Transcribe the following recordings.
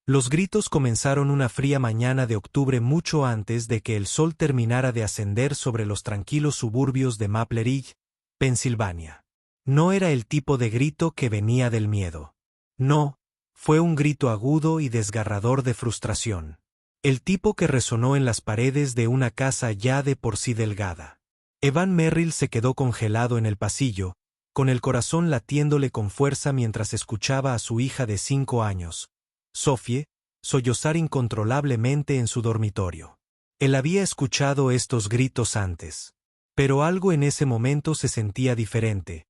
Los gritos comenzaron una fría mañana de octubre mucho antes de que el sol terminara de ascender sobre los tranquilos suburbios de Maple Ridge, Pensilvania. No era el tipo de grito que venía del miedo. No, fue un grito agudo y desgarrador de frustración. El tipo que resonó en las paredes de una casa ya de por sí delgada. Evan Merrill se quedó congelado en el pasillo, con el corazón latiéndole con fuerza mientras escuchaba a su hija de 5 años, Sophie, sollozar incontrolablemente en su dormitorio. Él había escuchado estos gritos antes. Pero algo en ese momento se sentía diferente,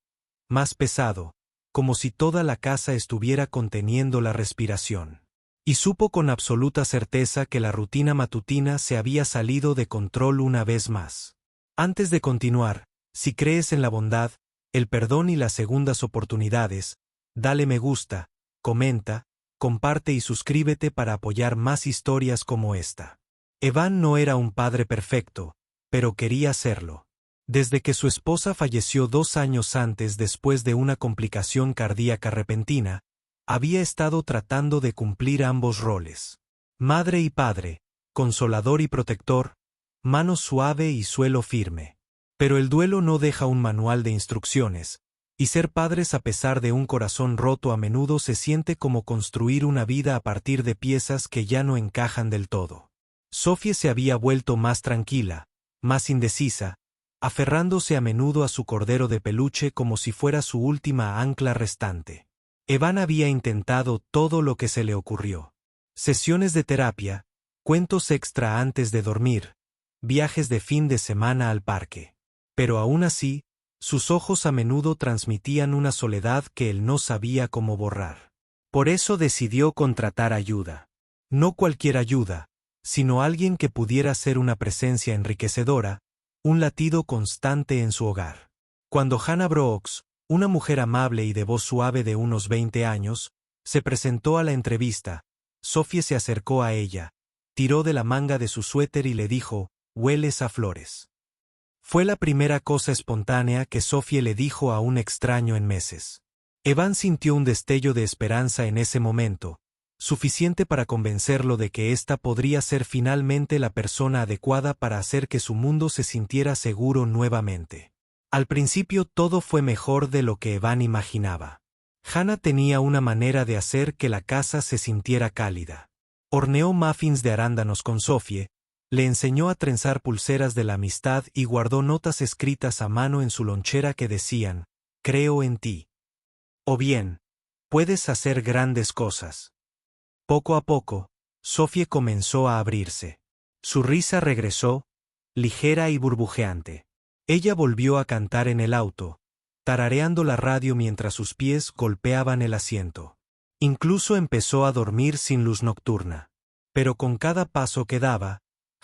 más pesado, como si toda la casa estuviera conteniendo la respiración. Y supo con absoluta certeza que la rutina matutina se había salido de control una vez más. Antes de continuar, si crees en la bondad, el perdón y las segundas oportunidades, dale me gusta, comenta, comparte y suscríbete para apoyar más historias como esta. Evan no era un padre perfecto, pero quería serlo. Desde que su esposa falleció 2 años antes después de una complicación cardíaca repentina, había estado tratando de cumplir ambos roles. Madre y padre, consolador y protector, mano suave y suelo firme. Pero el duelo no deja un manual de instrucciones, y ser padres a pesar de un corazón roto a menudo se siente como construir una vida a partir de piezas que ya no encajan del todo. Sophie se había vuelto más tranquila, más indecisa, aferrándose a menudo a su cordero de peluche como si fuera su última ancla restante. Evan había intentado todo lo que se le ocurrió. Sesiones de terapia, cuentos extra antes de dormir, viajes de fin de semana al parque. Pero aún así, sus ojos a menudo transmitían una soledad que él no sabía cómo borrar. Por eso decidió contratar ayuda. No cualquier ayuda, sino alguien que pudiera ser una presencia enriquecedora, un latido constante en su hogar. Cuando Hannah Brooks, una mujer amable y de voz suave de unos 20 años, se presentó a la entrevista, Sophie se acercó a ella, tiró de la manga de su suéter y le dijo, «Hueles a flores». Fue la primera cosa espontánea que Sophie le dijo a un extraño en meses. Evan sintió un destello de esperanza en ese momento, suficiente para convencerlo de que ésta podría ser finalmente la persona adecuada para hacer que su mundo se sintiera seguro nuevamente. Al principio todo fue mejor de lo que Evan imaginaba. Hannah tenía una manera de hacer que la casa se sintiera cálida. Horneó muffins de arándanos con Sophie, le enseñó a trenzar pulseras de la amistad y guardó notas escritas a mano en su lonchera que decían, «Creo en ti». O bien, «Puedes hacer grandes cosas». Poco a poco, Sophie comenzó a abrirse. Su risa regresó, ligera y burbujeante. Ella volvió a cantar en el auto, tarareando la radio mientras sus pies golpeaban el asiento. Incluso empezó a dormir sin luz nocturna. Pero con cada paso que daba,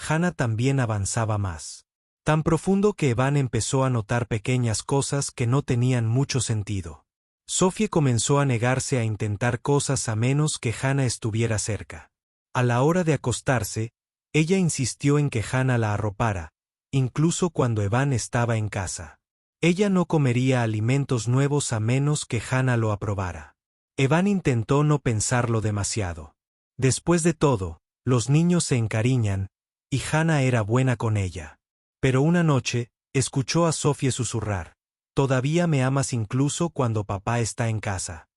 Hannah también avanzaba más. Tan profundo que Evan empezó a notar pequeñas cosas que no tenían mucho sentido. Sophie comenzó a negarse a intentar cosas a menos que Hannah estuviera cerca. A la hora de acostarse, ella insistió en que Hannah la arropara, incluso cuando Evan estaba en casa. Ella no comería alimentos nuevos a menos que Hannah lo aprobara. Evan intentó no pensarlo demasiado. Después de todo, los niños se encariñan, y Hannah era buena con ella. Pero una noche, escuchó a Sophie susurrar, «Todavía me amas incluso cuando papá está en casa».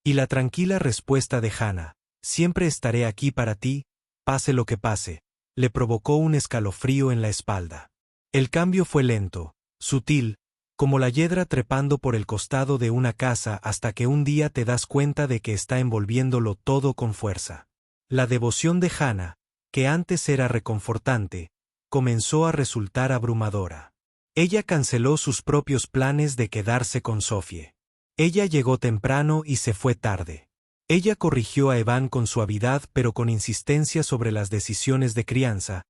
Y la tranquila respuesta de Hannah, «Siempre estaré aquí para ti, pase lo que pase», le provocó un escalofrío en la espalda. El cambio fue lento, sutil, como la hiedra trepando por el costado de una casa hasta que un día te das cuenta de que está envolviéndolo todo con fuerza. La devoción de Hannah, que antes era reconfortante, comenzó a resultar abrumadora. Ella canceló sus propios planes de quedarse con Sophie. Ella llegó temprano y se fue tarde. Ella corrigió a Evan con suavidad pero con insistencia sobre las decisiones de crianza,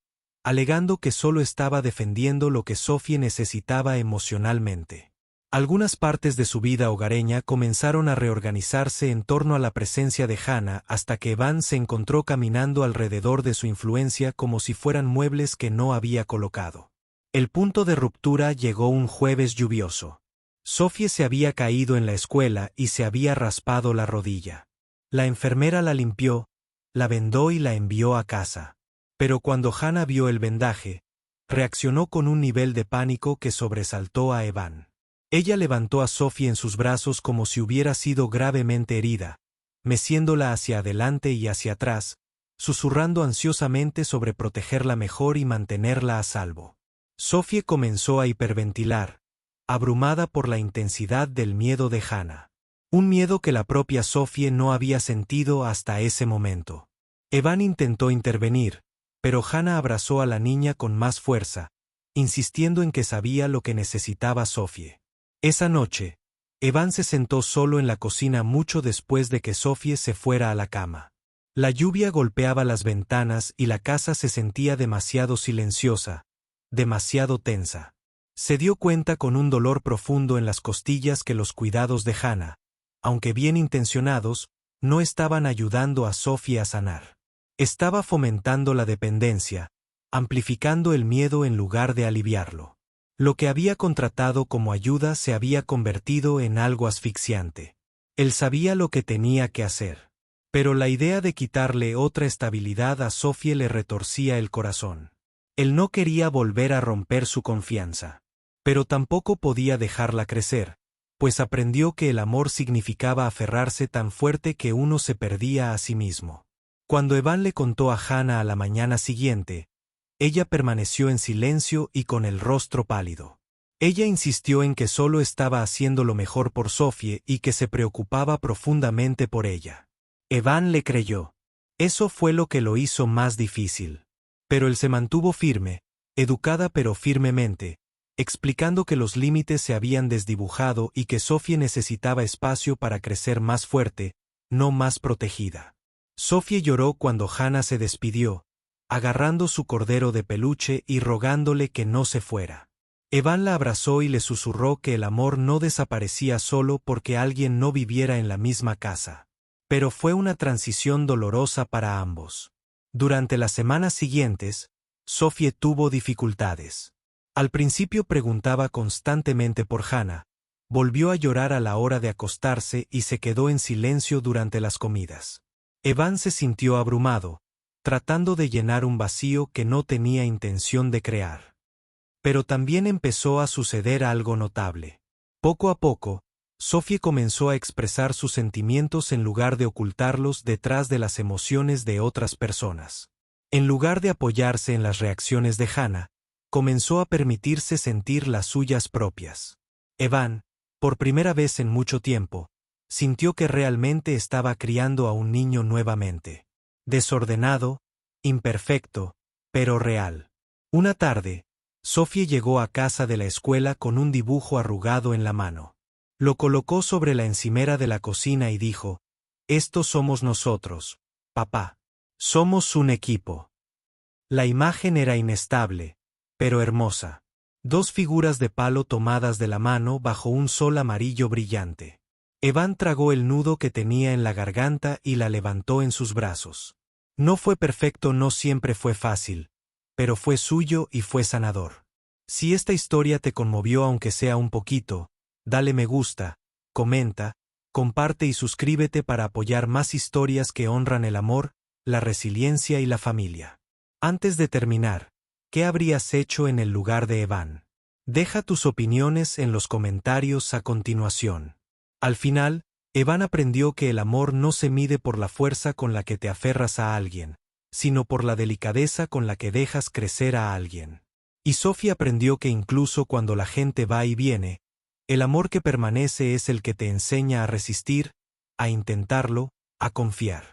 alegando que solo estaba defendiendo lo que Sophie necesitaba emocionalmente. Algunas partes de su vida hogareña comenzaron a reorganizarse en torno a la presencia de Hannah hasta que Evan se encontró caminando alrededor de su influencia como si fueran muebles que no había colocado. El punto de ruptura llegó un jueves lluvioso. Sophie se había caído en la escuela y se había raspado la rodilla. La enfermera la limpió, la vendó y la envió a casa. Pero cuando Hannah vio el vendaje, reaccionó con un nivel de pánico que sobresaltó a Evan. Ella levantó a Sophie en sus brazos como si hubiera sido gravemente herida, meciéndola hacia adelante y hacia atrás, susurrando ansiosamente sobre protegerla mejor y mantenerla a salvo. Sophie comenzó a hiperventilar, abrumada por la intensidad del miedo de Hannah. Un miedo que la propia Sophie no había sentido hasta ese momento. Evan intentó intervenir, pero Hannah abrazó a la niña con más fuerza, insistiendo en que sabía lo que necesitaba Sophie. Esa noche, Evan se sentó solo en la cocina mucho después de que Sophie se fuera a la cama. La lluvia golpeaba las ventanas y la casa se sentía demasiado silenciosa, demasiado tensa. Se dio cuenta con un dolor profundo en las costillas que los cuidados de Hannah, aunque bien intencionados, no estaban ayudando a Sophie a sanar. Estaba fomentando la dependencia, amplificando el miedo en lugar de aliviarlo. Lo que había contratado como ayuda se había convertido en algo asfixiante. Él sabía lo que tenía que hacer. Pero la idea de quitarle otra estabilidad a Sophie le retorcía el corazón. Él no quería volver a romper su confianza. Pero tampoco podía dejarla crecer, pues aprendió que el amor significaba aferrarse tan fuerte que uno se perdía a sí mismo. Cuando Evan le contó a Hannah a la mañana siguiente, ella permaneció en silencio y con el rostro pálido. Ella insistió en que solo estaba haciendo lo mejor por Sophie y que se preocupaba profundamente por ella. Evan le creyó. Eso fue lo que lo hizo más difícil. Pero él se mantuvo firme, educada pero firmemente, explicando que los límites se habían desdibujado y que Sophie necesitaba espacio para crecer más fuerte, no más protegida. Sophie lloró cuando Hannah se despidió, agarrando su cordero de peluche y rogándole que no se fuera. Evan la abrazó y le susurró que el amor no desaparecía solo porque alguien no viviera en la misma casa. Pero fue una transición dolorosa para ambos. Durante las semanas siguientes, Sophie tuvo dificultades. Al principio preguntaba constantemente por Hannah, volvió a llorar a la hora de acostarse y se quedó en silencio durante las comidas. Evan se sintió abrumado, tratando de llenar un vacío que no tenía intención de crear. Pero también empezó a suceder algo notable. Poco a poco, Sophie comenzó a expresar sus sentimientos en lugar de ocultarlos detrás de las emociones de otras personas. En lugar de apoyarse en las reacciones de Hannah, comenzó a permitirse sentir las suyas propias. Evan, por primera vez en mucho tiempo, sintió que realmente estaba criando a un niño nuevamente. Desordenado, imperfecto, pero real. Una tarde, Sophie llegó a casa de la escuela con un dibujo arrugado en la mano. Lo colocó sobre la encimera de la cocina y dijo: «Estos somos nosotros, papá. Somos un equipo». La imagen era inestable, pero hermosa. Dos figuras de palo tomadas de la mano bajo un sol amarillo brillante. Evan tragó el nudo que tenía en la garganta y la levantó en sus brazos. No fue perfecto, no siempre fue fácil, pero fue suyo y fue sanador. Si esta historia te conmovió aunque sea un poquito, dale me gusta, comenta, comparte y suscríbete para apoyar más historias que honran el amor, la resiliencia y la familia. Antes de terminar, ¿qué habrías hecho en el lugar de Evan? Deja tus opiniones en los comentarios a continuación. Al final, Evan aprendió que el amor no se mide por la fuerza con la que te aferras a alguien, sino por la delicadeza con la que dejas crecer a alguien. Y Sophie aprendió que incluso cuando la gente va y viene, el amor que permanece es el que te enseña a resistir, a intentarlo, a confiar.